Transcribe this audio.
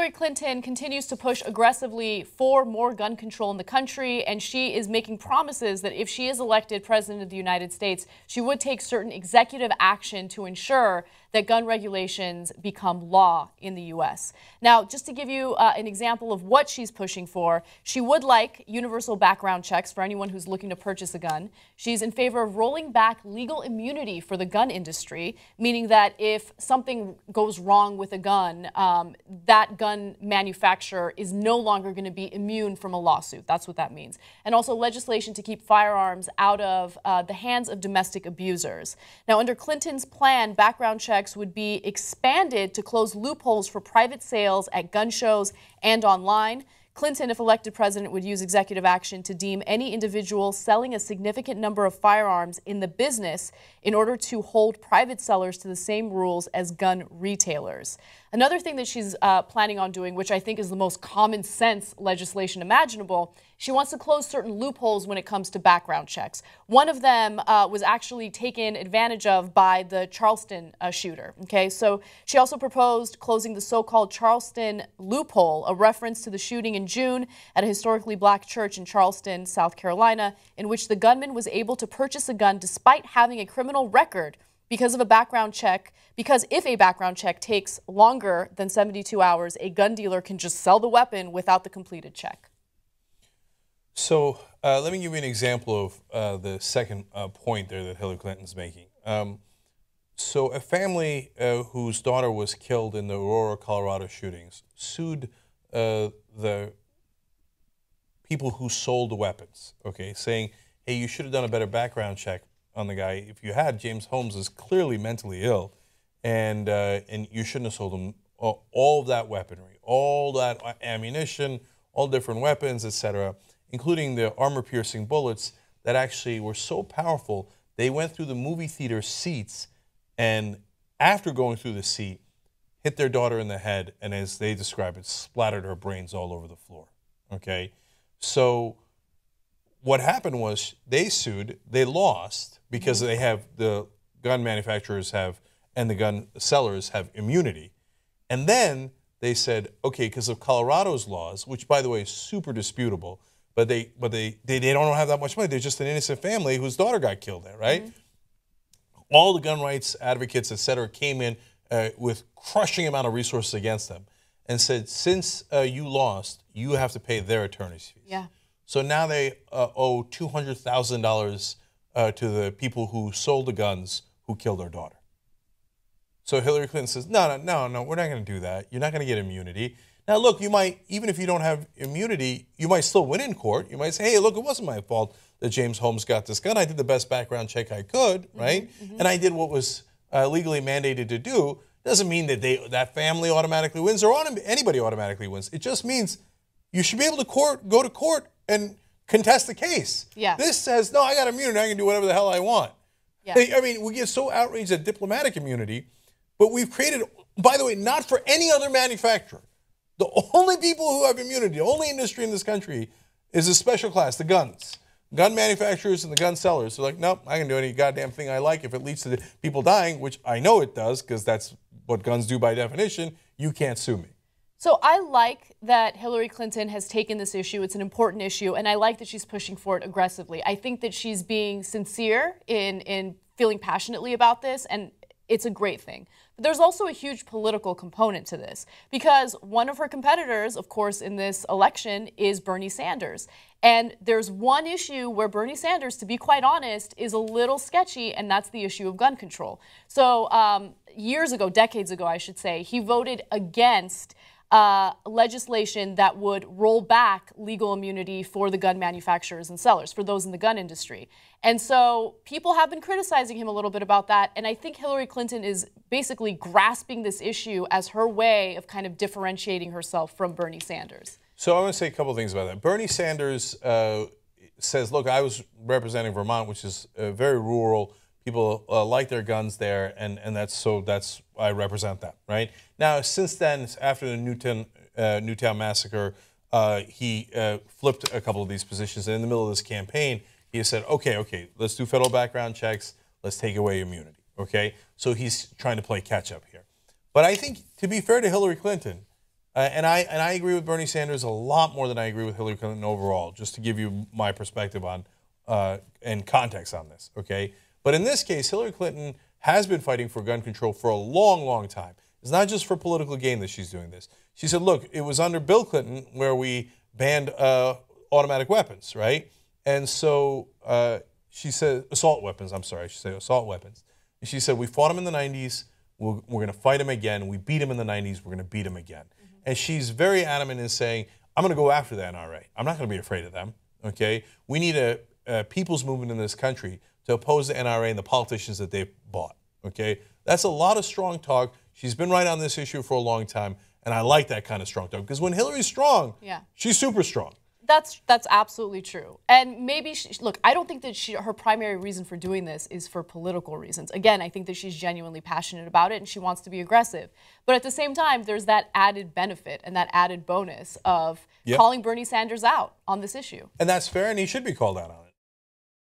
Hillary Clinton continues to push aggressively for more gun control in the country, and she is making promises that if she is elected president of the United States, she would take certain executive action to ensure that gun regulations become law in the U.S. Now, just to give you an example of what she's pushing for, she would like universal background checks for anyone who's looking to purchase a gun. She's in favor of rolling back legal immunity for the gun industry, meaning that if something goes wrong with a gun, that gun manufacturer is no longer going to be immune from a lawsuit. That's what that means. And also legislation to keep firearms out of the hands of domestic abusers. Now, under Clinton's plan, background checks would be expanded to close loopholes for private sales at gun shows and online. Clinton, if elected president, would use executive action to deem any individual selling a significant number of firearms in the business in order to hold private sellers to the same rules as gun retailers. Another thing that she's planning on doing, which I think is the most common sense legislation imaginable, she wants to close certain loopholes when it comes to background checks. One of them was actually taken advantage of by the Charleston shooter. Okay, so she also proposed closing the so-called Charleston loophole, a reference to the shooting in June at a historically black church in Charleston, South Carolina, in which the gunman was able to purchase a gun despite having a criminal record because of a background check, because if a background check takes longer than 72 hours, a gun dealer can just sell the weapon without the completed check. So let me give you an example of the second point there that Hillary Clinton's making. So a family whose daughter was killed in the Aurora, Colorado shootings sued the people who sold the weapons, okay, saying, hey, you should have done a better background check on the guy. If you had, James Holmes is clearly mentally ill, and you shouldn't have sold him all of that weaponry, all that ammunition, all different weapons, etc., including the armor-piercing bullets that actually were so powerful, they went through the movie theater seats, and after going through the seat, hit their daughter in the head, and as they describe it, splattered her brains all over the floor, okay? So what happened was they sued, they lost, because they have, the gun manufacturers have, and the gun sellers have immunity. And then they said, okay, because of Colorado's laws, which by the way is super disputable, but they don't have that much money. They're just an innocent family whose daughter got killed there, right? All the gun rights advocates, et cetera, came in with crushing amount of resources against them and said, since you lost, you have to pay their attorney's fees. Yeah. So now they owe $200,000 to the people who sold the guns who killed their daughter. So Hillary Clinton says, no, we're not going to do that. You're not going to get immunity. Now, look, you might, even if you don't have immunity, you might still win in court. You might say, hey, look, it wasn't my fault that James Holmes got this gun. I did the best background check I could, right? And I did what was legally mandated to do. Doesn't mean that that family automatically wins or anybody automatically wins. It just means you should be able to go to court and contest the case. Yeah. This says, no, I got immunity. I can do whatever the hell I want. Yeah. I mean, we get so outraged at diplomatic immunity, but we've created, by the way, not for any other manufacturer. The only people who have immunity, the only industry in this country is a special class, the guns. Gun manufacturers and the gun sellers. They're like, nope, I can do any goddamn thing I like if it leads to people dying, which I know it does because that's what guns do by definition. You can't sue me. So I like that Hillary Clinton has taken this issue. It's an important issue, and I like that she's pushing for it aggressively. I think that she's being sincere in feeling passionately about this, and it's a great thing. But there's also a huge political component to this because one of her competitors, of course, in this election is Bernie Sanders. And there's one issue where Bernie Sanders, to be quite honest, is a little sketchy, and that's the issue of gun control. So years ago, decades ago, I should say, he voted against legislation that would roll back legal immunity for the gun manufacturers and sellers, for those in the gun industry. And so people have been criticizing him a little bit about that, and I think Hillary Clinton is basically grasping this issue as her way of kind of differentiating herself from Bernie Sanders. So I want to say a couple of things about that. Bernie Sanders says, look, I was representing Vermont, which is very rural. People like their guns there, and that's I represent that, right? Now, since then, after the Newtown massacre, he flipped a couple of these positions. And in the middle of this campaign, he said, okay, let's do federal background checks. Let's take away immunity, okay? So he's trying to play catch up here. But I think, to be fair to Hillary Clinton, And I agree with Bernie Sanders a lot more than I agree with Hillary Clinton overall, just to give you my perspective on and context on this, okay? But in this case, Hillary Clinton has been fighting for gun control for a long, long time. It's not just for political gain that she's doing this. She said, look, it was under Bill Clinton where we banned automatic weapons, right? And so she said, assault weapons, I'm sorry, she said assault weapons. And she said, we fought them in the 90s, we're going to fight them again. We beat them in the 90s, we're going to beat them again. And she's very adamant in saying, I'm going to go after the NRA. I'm not going to be afraid of them, okay? We need a people's movement in this country to oppose the NRA and the politicians that they've bought, okay? That's a lot of strong talk. She's been right on this issue for a long time, and I like that kind of strong talk, because when Hillary's strong, she's super strong. That's absolutely true. And maybe, look, I don't think that her primary reason for doing this is for political reasons. Again, I think that she's genuinely passionate about it and she wants to be aggressive. But at the same time, there's that added benefit and that added bonus of calling Bernie Sanders out on this issue. And that's fair, and he should be called out on it.